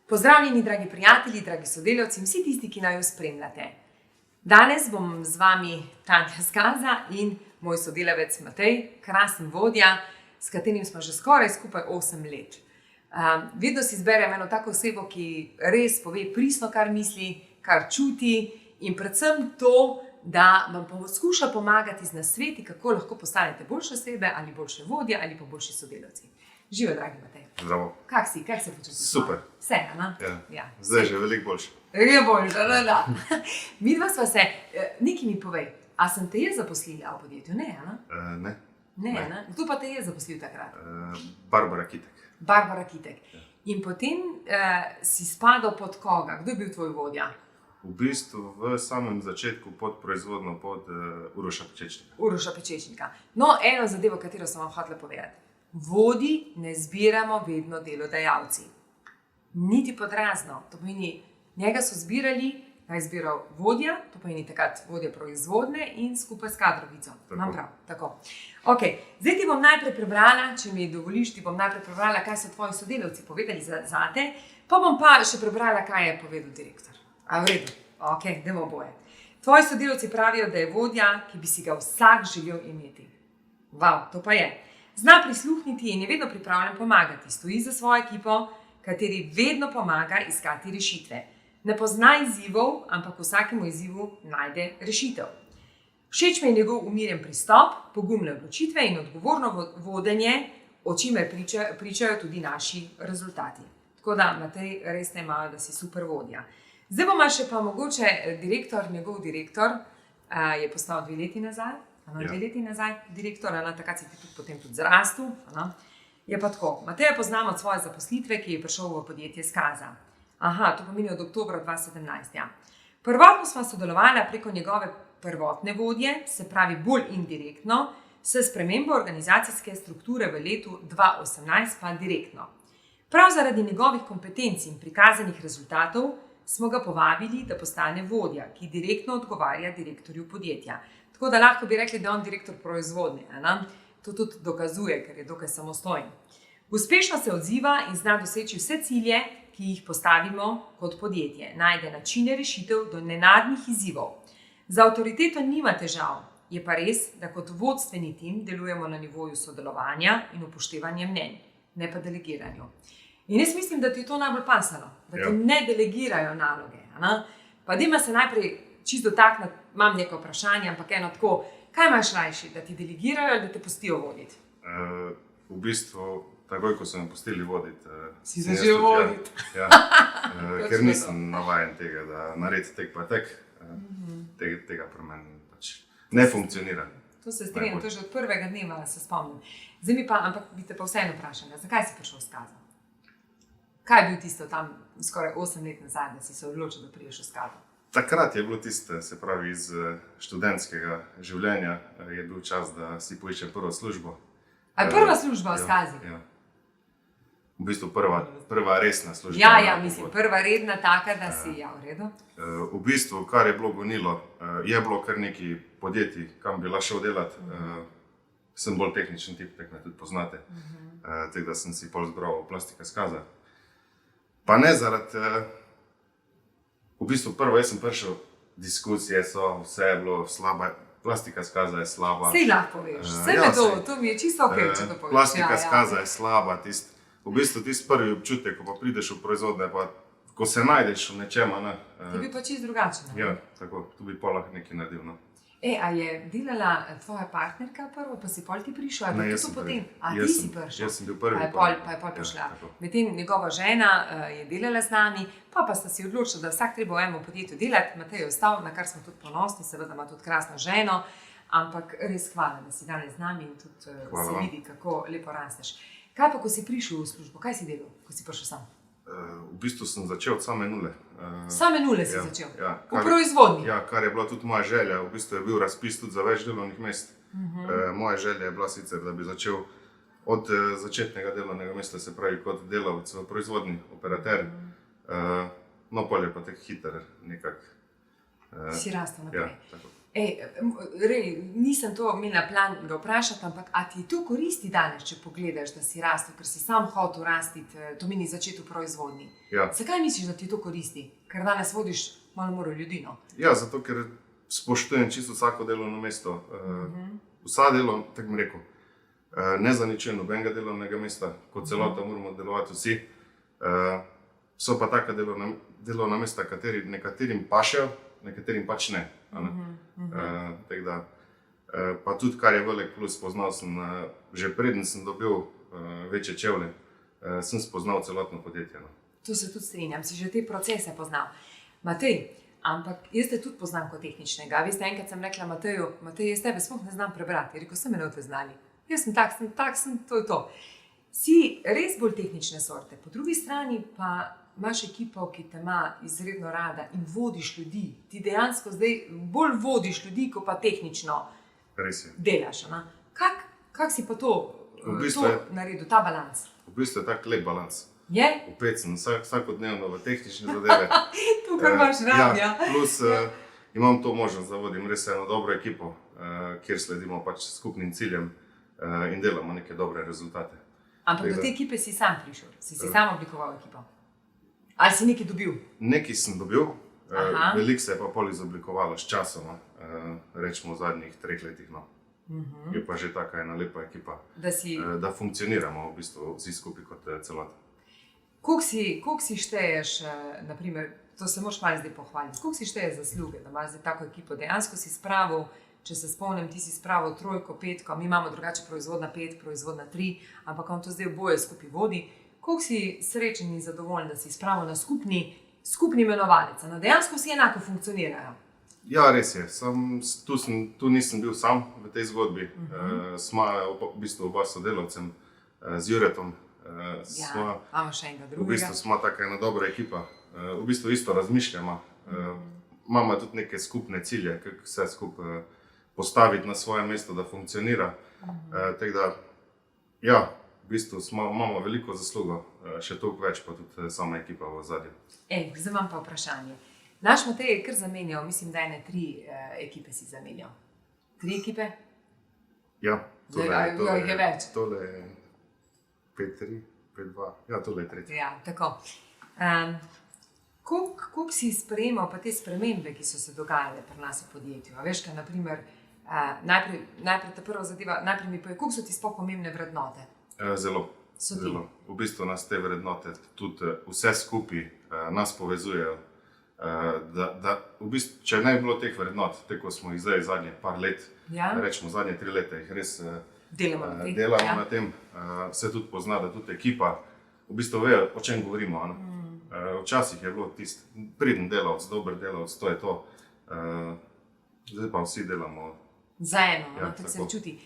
Pozdravljeni, dragi prijatelji, dragi sodelavci in vsi tisti, ki naju spremljate. Danes bom z vami Tanja Skaza in moj sodelavec Matej, krasen vodja, s katerim smo že skoraj skupaj 8 let. Vedno si izberem eno tako osebo, ki res pove pristno, kar misli, kar čuti in predvsem to, da vam poskuša pomagati z nasveti, kako lahko postanete boljše osebe ali boljše vodje ali pa boljši sodelavci. Živijo, dragi Matej. Zdravo. Kak si? Kak se počutiš? Super. Vse, a? Ja. Zdaj že veliko boljše. Je boljše, da. Midva sva se, nekaj mi povej, a sem te jaz zaposlila v podjetju? Ne, a? Ne. Ne. Kdo pa te je zaposlil takrat? Barbara Kitek. Barbara Kitek. In potem si spadal pod koga? Kdo je bil tvoj vodja? V bistvu v samem začetku pod proizvodno pod Uroša Pečečnika. Uroša Pečečnika. No, eno zadevo, katero sem vam hotela povedati. Vodi ne zbiramo vedno delodajalci. Niti podrazno. To pomeni, njega so zbirali, ga je zbiral vodja, to pomeni takrat vodja proizvodne in skupaj s kadrovico. Imam prav, tako. Ok, zdaj ti bom najprej prebrala, če mi dovoliš, ti bom najprej prebrala, kaj so tvoji sodelavci povedali zate, pa bom pa še prebrala, kaj je povedal direktor. A v redu? Ok, dajmo oboje. Tvoji sodelavci pravijo, da je vodja, ki bi si ga vsak želel imeti. Wow, to pa je. Zna prisluhniti in je vedno pripravljen pomagati. Stoji za svojo ekipo, kateri vedno pomaga iskati rešitve. Ne pozna izzivov, ampak vsakemu izzivu najde rešitev. Všeč mi je njegov umirjen pristop, pogumne odločitve in odgovorno vodenje, o čimer pričajo tudi naši rezultati. Tako da, Matej, res ne imajo, da si super vodja. Zdaj bomo še pa mogoče njegov direktor je postal 2 leti nazaj. 2 leti nazaj, direktor, takrat si ti potem tudi zrastel. Je pa tako, Mateja poznamo od svoje zaposlitve, ki je prišel v podjetje Skaza. Aha, to pomeni od oktobra 2017. Ja. Prvotno smo sodelovali preko njegove prvotne vodje, se pravi bolj indirektno, s spremembo organizacijske strukture v letu 2018 pa direktno. Prav zaradi njegovih kompetenc in prikazanih rezultatov smo ga povabili, da postane vodja, ki direktno odgovarja direktorju podjetja. Tako da lahko bi rekli, da je on direktor proizvodnje. To tudi dokazuje, ker je dokaj samostojen. Uspešno se odziva in zna doseči vse cilje, ki jih postavimo kot podjetje. Najde načine rešitev do nenadnih izzivov. Za avtoriteto nima težav, je pa res, da kot vodstveni tim delujemo na nivoju sodelovanja in upoštevanja mnenj, ne pa delegiranju. In jaz mislim, da ti je to najbolj pasalo, da ti ne delegirajo naloge. Pa dajmo se najprej čisto dotakniti, imam neko vprašanje, ampak eno tako, kaj imaš rajši, da ti delegirajo ali da te pustijo voditi? V bistvu, takoj, ko so me pustili voditi, si začel voditi. Ker nisem navajen tega, da naredi tek pa tek, tega pri meni pač ne funkcionira. To se strinjam, to že od prvega dneva se spomnim. Zdaj mi pa, ampak bi te pa vseeno vprašala, zakaj si prišel v Skazo? Kaj je bil tisto tam skoraj 8 let nazaj, da si se odločil, da priješ v Skazo? Takrat je bilo tisto, se pravi iz študentskega življenja, je bil čas, da si poiščem prvo službo. A je prva služba v Skazi? Ja. V bistvu prva resna služba. Ja, mislim, prva redna taka, da si, v redu. V bistvu, kar je bilo gonilo, je bilo kar nekaj podjetij, kam bi lahko šel delati. Sem bolj tehničen tip, tak me tudi poznate. Tako da sem si pol zbral Plastika Skaza. Pa ne zaradi, v bistvu prvo, jaz sem prišel, diskusije so, vse je bilo slaba, Plastika Skaza je slaba. Sej lahko poveš, vse vedo, to mi je čisto ok, če to poveš. Plastika Skaza je slaba, v bistvu tisti prvi občutek, ko pa prideš v proizvodne, pa ko se najdeš v nečem, ti bi pa čisto drugačen. Ja, tako, tu bi pa lahko nekaj naredil. A je delala tvoja partnerka prvo, pa si pol ti prišel? Ne, jaz sem prvi. Ti si prišel? Jaz sem bil prvi. Pa je pol prišla. Medtem njegova žena je delala z nami, pa sta si odločila, da vsak treba v enem podjetju delati. Matej je ostal, na kar smo tudi ponosni, seveda ima tudi krasno ženo, ampak res hvala, da si danes z nami in tudi se vidi, kako lepo rasteš. Kaj pa, ko si prišel v službo, kaj si delal, ko si prišel sam? V bistvu sem začel od same nule. Same nule si začel? Ja. V proizvodnji? Ja, kar je bila tudi moja želja. V bistvu je bil razpis tudi za več delovnih mest. Moja želja je bila sicer, da bi začel od začetnega delovnega mesta, se pravi kot delavec v proizvodni, operater. No, pol je pa tako hiter nekako. Si rastel naprej. Ja, tako. Nisem to imela plan ga vprašati, ampak a ti to koristi danes, če pogledaš, da si rastel, ker si sam hotel rastiti, to meni začeti v proizvodnji. Ja. Zakaj misliš, da ti to koristi? Ker danes vodiš malo moro ljudi, no? Ja, zato ker spoštujem čisto vsako delovno mesto. Vsa delo, tako mi rekel, ne zaničujem nobenega delovnega mesta, kot celota moramo delovati vsi. So pa taka delovna mesta, nekaterim pašejo, nekaterim pač ne. Tako da, pa tudi, kar je velik plus, spoznal sem, že preden sem dobil večje čevlje, sem spoznal celotno podjetje. No. To se tudi strinjam, si že te procese poznal. Matej, ampak jaz te tudi poznam kot tehničnega. Veste, enkrat sem rekla Mateju, Matej, jaz tebe sploh ne znam prebrati. Rekel, sem me ne boste znali. Jaz sem tak, to je to. Si res bolj tehnične sorte. Po drugi strani pa imaš ekipo, ki te ima izredno rada in vodiš ljudi. Ti dejansko zdaj bolj vodiš ljudi, ko pa tehnično delaš. Kak si pa to naredil, ta balans? V bistvu je tak lep balans. Je? Vpet sem vsakodnevno v tehnične zadeve. To, kar imaš rad, ja. Plus imam to možnost, da vodim res eno dobro ekipo, kjer sledimo pač skupnim ciljem in delamo neke dobre rezultate. Ampak do te ekipe si sam prišel, si sam oblikoval ekipo. Ali si nekaj dobil? Nekaj sem dobil, veliko se je pa pol izoblikovalo s časom, rečemo v zadnjih 3 letih. No. Je pa že taka ena lepa ekipa, da funkcioniramo v bistvu vsi skupaj kot celota. Koliko si šteješ, naprimer, to se moraš malo zdaj pohvaliti, koliko si šteješ zasluge, da imaš zdaj tako ekipo? Dejansko si spravil, če se spomnim, ti si spravil 3, 5, mi imamo drugače proizvodna 5, proizvodna 3, ampak on to zdaj oboje skupaj vodi. Koliko si srečen in zadovoljen, da si spravil na skupni imenovalec? Dejansko vsi enako funkcionirajo? Ja, res je. Tu nisem bil sam v tej zgodbi. Sva v bistvu oba sodelavcem z Juretom. Imamo še enega drugega. V bistvu smo taka ena dobra ekipa. V bistvu isto razmišljamo. Imamo tudi neke skupne cilje, kako vse skupaj postaviti na svoje mesto, da funkcionira. Tako da, ja, v bistvu imamo veliko zaslugo, še toliko več pa tudi sama ekipa v ozadju. Zdaj imam pa vprašanje. Naš Matej je kar zamenjal, mislim, da 3 ekipe si zamenjal. 3 ekipe? Ja, tole je več. Tole je 5-3, 5-2, ja, tole je 3. Ja, tako. Koliko si sprejemal pa te spremembe, ki so se dogajale pri nas v podjetju? A veš, kaj, naprimer, najprej ta prva zadeva, najprej mi povej, koliko so ti sploh pomembne vrednote? Zelo. V bistvu nas te vrednote tudi vse skupaj nas povezujejo. V bistvu, če ne bi bilo teh vrednot, tako smo jih zdaj zadnje par let, rečemo zadnje 3 leta, jih res delamo na tem. Se tudi pozna, da tudi ekipa v bistvu ve, o čem govorimo. Včasih je bilo tisti priden delavec, dober delavec, to je to. Zdaj pa vsi delamo. Zajedno, tako se čuti.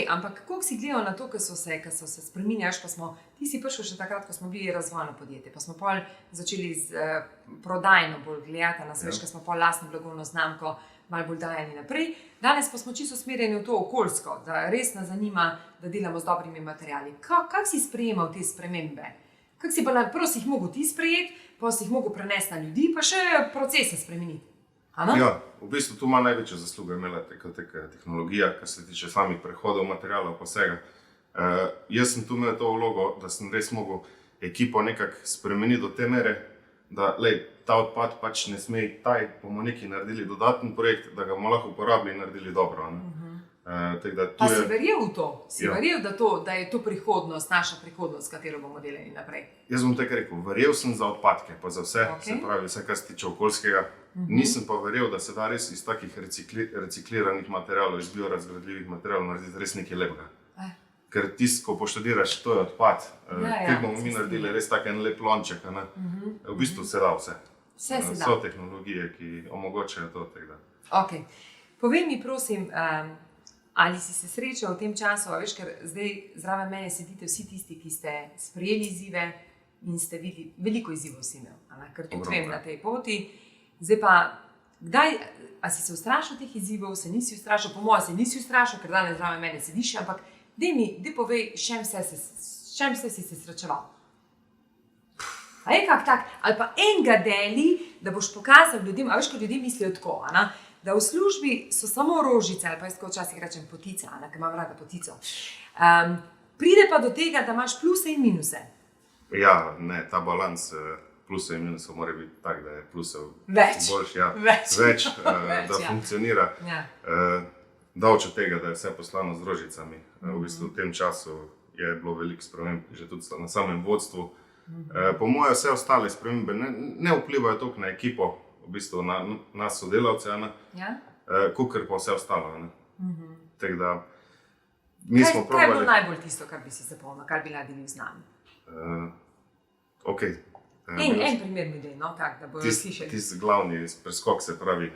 Ampak koliko si gledal na to, ko so se spreminjaš, ti si prišel še takrat, ko smo bili razvojno podjetje, pa smo pol začeli z prodajno bolj gledati na svež, ko smo pol lastno blagovno znamko malo bolj dajali naprej. Danes pa smo čisto usmerjeni v to okoljsko, da res nas zanima, da delamo z dobrimi materiali. Kako si sprejemal te spremembe? Kako si pa prvo si jih mogel ti sprejeti, pa si jih mogel prenesti na ljudi, pa še procese spremeniti? Ja, v bistvu tu ima največjo zaslugo imela tehnologija, kar se tiče samih prehodov materialov pa vsega. Jaz sem tu imel to vlogo, da sem res mogel ekipo nekako spremeniti do te mere, da ta odpad pač ne sme taj, bomo nekaj naredili dodaten projekt, da ga bomo lahko uporabili in naredili dobro. Pa si verjel v to? Si verjel, da je to prihodnost, naša prihodnost, s katero bomo delali naprej? Jaz bom tako rekel, verjel sem za odpadke, pa za vse, se pravi vse, kar se tiče okoljskega. Nisem pa verjel, da se da res iz takih recikliranih materialov, iz biorazgradljivih materialov narediti res nekaj lepega. Ker tisto, ko poštudiraš, to je odpad. Kaj bomo mi naredili res tak en lep lonček. V bistvu se da vse. So tehnologije, ki omogočajo to. Povej mi, prosim, ali si se srečal v tem času, veš, ker zdaj zraven mene sedite vsi tisti, ki ste sprejeli izzive in ste videli, veliko izzivov si imel, ker tudi vem na tej poti. Zdaj pa, a si se ustrašil teh izzivov, se nisi ustrašil, po mojem se nisi ustrašil, ker danes zraven mene sediš, ampak daj povej, s čem si se srečeval. A je kak tak, ali pa enega deli, da boš pokazal ljudem, a veš, ko ljudje mislijo tako, da v službi so samo rožice, ali pa jaz tako včasih rečem potica, ker imam rada potico. Pride pa do tega, da imaš pluse in minuse. Ja, ne, ta balans plusov in minusov mora biti tak, da je plusov Več. boljši, ja, Več. več da Več, ja. funkcionira. Ja. Daleč od tega, da je vse poslano z rožicami. V bistvu v tem času je bilo veliko sprememb, že tudi na samem vodstvu. Po mojem, vse ostale spremembe ne vplivajo toliko na ekipo, v bistvu na nas sodelavce, Ja? kakor pa vse ostalo. Tako da Kaj mi smo je bilo probali. najbolj tisto, kar bi si zapomnil, kar bi radi delil z nami? Okay. En primer mi dej, no, tak, da bodo slišali. Tisti glavni preskok, se pravi,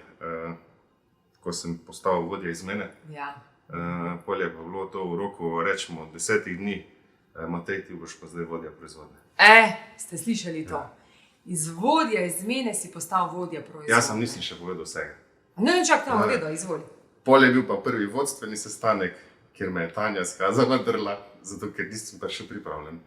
ko sem postal vodja izmene. Ja. Polje pa bilo to v roku, rečemo, 10 dni, Matej, ti boš pa zdaj vodja proizvodnje. Ste slišali to? Iz vodja izmene si postal vodja proizvodnje. Jaz sem nisem še povedal vsega. Ne, čak tam vedo, izvoli. Polje je bil pa prvi vodstveni sestanek, kjer me je Tanja skazala drla, zato ker nisem pa še pripravljen.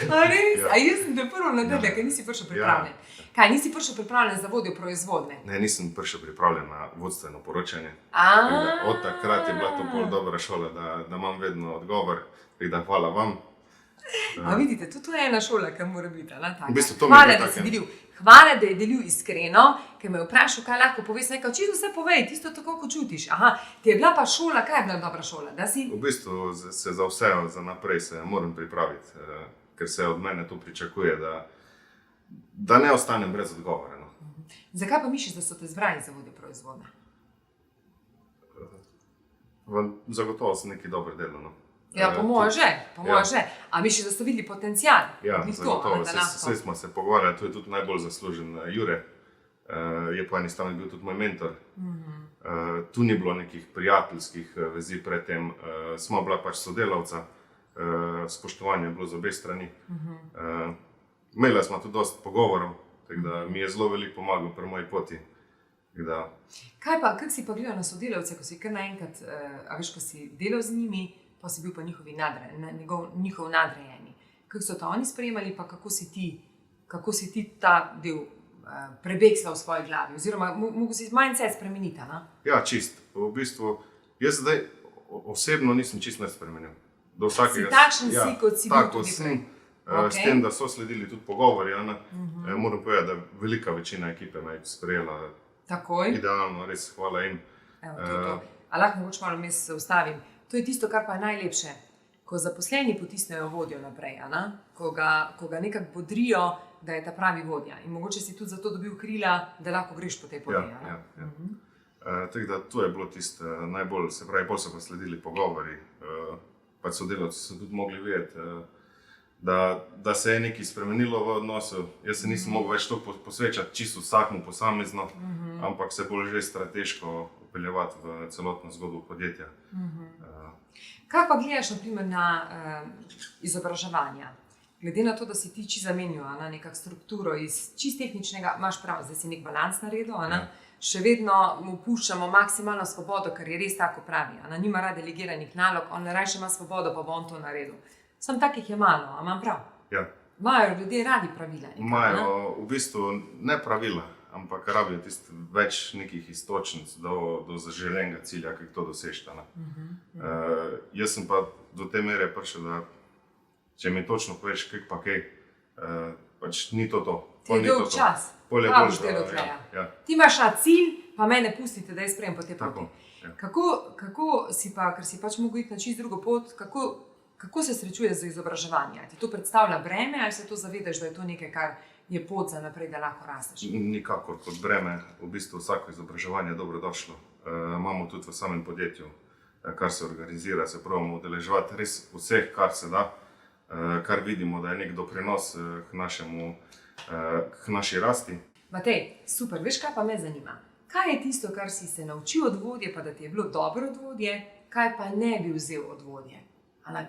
A res? Ja. A jaz sem te prvo nadrla, ker nisi prišel pripravljen. Kaj, nisi prišel pripravljen za vodjo proizvodnje? Ne, nisem prišel pripravljen na vodstveno poročanje. A. Tako da od takrat je bila to pol dobra šola, da imam vedno odgovor, tako da hvala vam. A vidite, tudi to je ena šola, ki mora biti. V bistvu to mi je Hvala, bilo da si tako. delil. Hvala, da je delil iskreno, ker me je vprašal, kaj lahko poveš. Nekaj, čisto vse povej, tisto tako, kot čutiš. Aha, ti je bila pa šola, kaj je bila dobra šola? Da si... V bistvu se za vse, za naprej se moram pripraviti, ker se od mene to pričakuje, da ne ostanem brez odgovora. No. Zakaj pa misliš, da so te zbrali za vodjo proizvodnje? Zagotovo sem nekaj dobro delal. No. Ja, po mojem že. A misliš, da so videli potencial? Ja, Glih to, zagotovo. da lahko. Vse smo se pogovarjali, to je tudi najbolj zaslužen Jure. Je po eni strani bil tudi moj mentor. Tu ni bilo nekih prijateljskih vezi predtem, smo bila pač sodelavca, spoštovanje je bilo z obe strani. Imeli smo tudi dosti pogovorov, tako da mi je zelo veliko pomagal pri moji poti. Kaj pa, kako si pa gledal na sodelavce, ko si kar naenkrat, a veš, ko si delal z njimi, pa si bil pa njihov nadrejeni. Kako so to oni sprejemali, pa kako si ti ta del prebeksla v svoji glavi, oziroma mogo si mindset spremeniti, ne? Ja, čist. V bistvu, jaz zdaj osebno nisem čist nič spremenil. Do vsakega, Si takšen si, kot si bil tako tudi sem, prej. S tem, da so sledili tudi pogovori, moram povedati, da velika večina ekipe me je sprejela Takoj. idealno, res hvala jim. Evo, to. A lahko mogoče malo vmes se ustavim. To je tisto, kar pa je najlepše, ko zaposleni potisnejo vodjo naprej, ko ga nekako bodrijo, da je ta pravi vodja. In mogoče si tudi zato dobil krila, da lahko greš po tej poti. Ja. Tako da to je bilo tisto najbolj, se pravi, bolj so pa sledili pogovori. Pač sodelavci so tudi mogli vedeti, da se je nekaj spremenilo v odnosu. Jaz se nisem mogel več to posvečati čisto vsakmu posamezno, ampak se bolj že strateško upeljevati v celotno zgodbo podjetja. Kaj pa gledaš naprimer na izobraževanja? Glede na to, da si ti zamenjal nekak strukturo iz čist tehničnega, imaš prav, zdaj si nek balans naredil, še vedno mu puščamo maksimalno svobodo, ker je res tako pravi. Nima rad delegiranih nalog, on raje ima svobodo, pa bo on to naredil. Sam takih je malo, a imam prav? Ja. Imajo ljudje radi pravila? Imajo v bistvu ne pravila, ampak rabijo več nekih istočnic do zaželenega cilja, ki to dosežeta. Jaz sem pa do te mere prišel, da če mi točno poveš, kaj, pač ni to. Ti je dolg čas, pa boš delal tleja. Ti imaš cilj, pa mene pustite, da jaz sprejemam po te poti. Ja. Kako si pa, ker si pač mogel iti na čisto drugo pot, kako se srečuješ z izobraževanjem? Ti to predstavlja breme ali se to zavedaš, da je to nekaj, kar je pot za naprej, da lahko rasteš? Nikakor kot breme, v bistvu vsako izobraževanje je dobrodošlo. Imamo tudi v samem podjetju, kar se organizira, se pravimo udeleževati res vseh, kar se da, kar vidimo, da je nek doprinos k naši rasti. Matej, super, veš kaj pa me zanima? Kaj je tisto, kar si se naučil od vodje, pa da ti je bilo dobro od vodje, kaj pa ne bi vzel od vodje?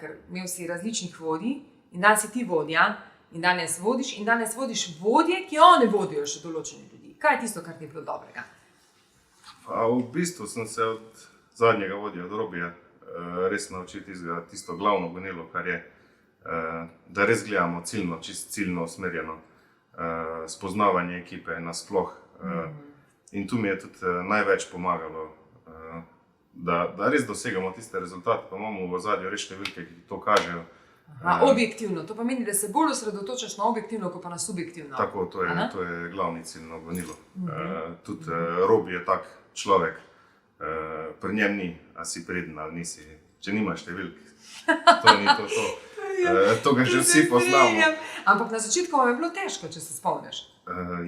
Ker imel si različnih vodij in danes si ti vodja in danes vodiš vodje, ki one vodijo še določene ljudi. Kaj je tisto, kar ti je bilo dobrega? V bistvu sem se od zadnjega vodja, od Robija, res naučil tisto glavno gonilo, kar je, da res gledamo ciljno, čisto ciljno usmerjeno spoznavanje ekipe nasploh, In tu mi je tudi največ pomagalo, da res dosegamo tiste rezultate, pa imamo v ozadju res številke, ki to kažejo. Objektivno, to pomeni, da se bolj osredotočaš na objektivno, kot pa na subjektivno. Tako, to je glavni cilj na gonilo. Tudi Robi je tak človek, pri njem ni, a si preden ali nisi. Če nimaš številk, to ni to. To ga že vsi poznamo. Ampak na začetku vam je bilo težko, če se spomniš.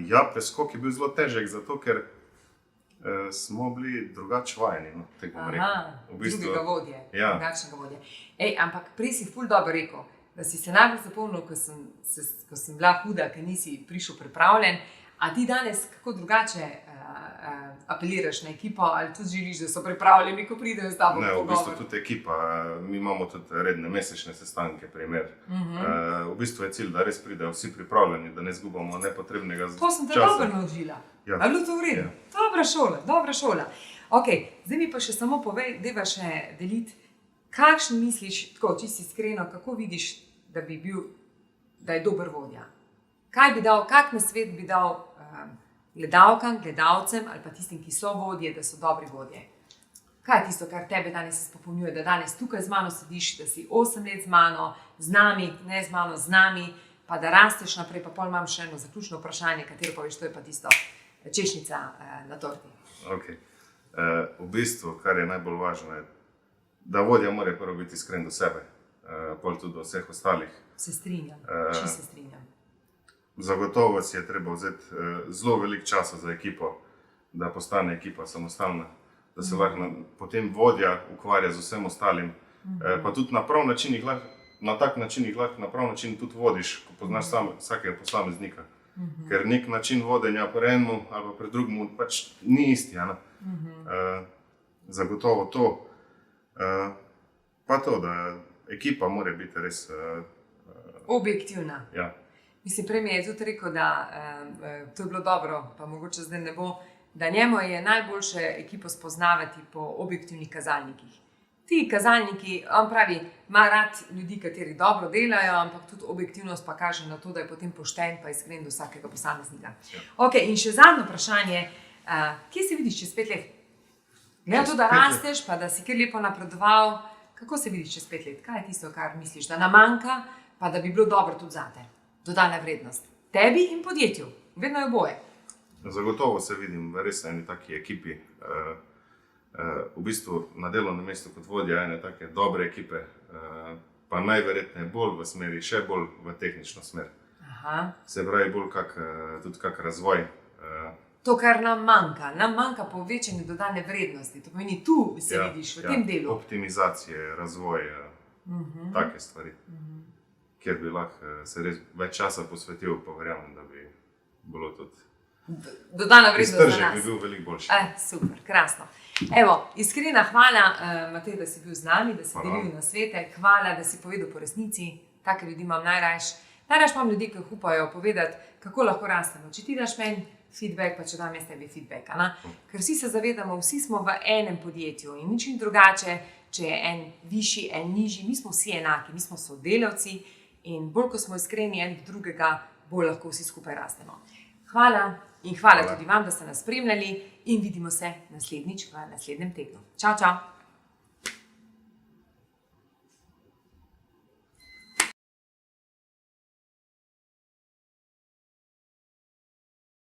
Ja, preskok je bil zelo težek, zato ker smo bili drugače vajeni. No, Drugega vodje, ja. Drugačnega vodje. Ampak prej si ful dobro rekel, da si se najbolj zapomnil, ko sem bila huda, ker nisi prišel pripravljen. A ti danes kako drugače apeliraš na ekipo ali tudi želiš, da so pripravljeni, ko pridejo z tabo pogovor? Ne, v bistvu tudi ekipa. Mi imamo tudi redne mesečne sestanke, primer. V bistvu je cilj, da res pridejo vsi pripravljeni, da ne izgubamo nepotrebnega časa. To sem te dobro naučila. Ja. A bilo to v redu? Ja. Dobra šola. Okay, zdaj mi pa še samo povej, dajva še deliti, kakšen misliš, tako čisto iskreno, kako vidiš, da je dober vodja? Kaj bi dal, kak nasvet bi dal gledalkam, gledalcem ali pa tistim, ki so vodje, da so dobri vodje? Kaj je tisto, kar tebe danes izpopolnjuje, da danes tukaj z mano sediš, da si 8 let z mano, z nami, ne z mano, z nami, pa da rasteš naprej, pa pol imam še eno zaključno vprašanje, katero pa veš, to je pa tisto češnjica na torti. Okay. V bistvu, kar je najbolj važno, je, da vodja mora prvo biti iskren do sebe, pol tudi do vseh ostalih. Se strinjam, čisto se strinjam. Zagotovo si je treba vzeti zelo veliko časa za ekipo, da postane ekipa samostalna, da se lahko potem vodja ukvarja z vsem ostalim, pa tudi na prav način jih lahko, na tak način jih lahko na prav način tudi vodiš, ko poznaš vsakega posameznika. Ker nek način vodenja pri enemu ali pa pri drugemu pač ni isti. Zagotovo to. Pa to, da ekipa mora biti res objektivna. Ja. Mislim, prej mi je tudi rekel, da to je bilo dobro, pa mogoče zdaj ne bo, da njemu je najboljše ekipo spoznavati po objektivnih kazalnikih. Ti kazalniki, on pravi, ima rad ljudi, kateri dobro delajo, ampak tudi objektivnost pa kaže na to, da je potem pošten pa iskren do vsakega posameznika. Ja. Okay, in še zadnje vprašanje, kje se vidiš čez 5 let? Glede to, da rasteš, pa da si kar lepo napredoval, kako se vidiš čez 5 let? Kaj je tisto, kar misliš, da nam manjka, pa da bi bilo dobro tudi zate? Dodana vrednost. Tebi in podjetju. Vedno je oboje. Zagotovo se vidim v res eni taki ekipi. V bistvu na delovnem mestu kot vodja ene take dobre ekipe, pa najverjetneje bolj v smeri, še bolj v tehnično smer. Se pravi bolj tudi kak razvoj. To, kar nam manjka povečanje dodane vrednosti. To pomeni, tu se vidiš v tem delu. Optimizacije, razvoj, take stvari. Kjer bi lahko se res več časa posvetil, pa verjamem, da bi bilo tudi dodana vrednost za nas. Iztržek bi bil veliko boljši. Super, krasno. Evo, iskrena hvala, Matej, da si bil z nami, da si delil nasvete. Hvala, da si povedal po resnici. Take ljudi imam najrajš. Najrajš imam ljudi, ki upajo povedati, kako lahko rastemo. Če ti daš meni feedback, pa če dam jaz tebi feedback. Ker vsi se zavedamo, vsi smo v enem podjetju in nič ni drugače, če je en višji, en nižji. Mi smo vsi enaki, mi smo sodelavci. In bolj, ko smo iskreni en do drugega, bolj lahko vsi skupaj rastemo. Hvala in hvala tudi vam, da ste nas spremljali in vidimo se naslednjič v naslednjem tednu. Čau, čau!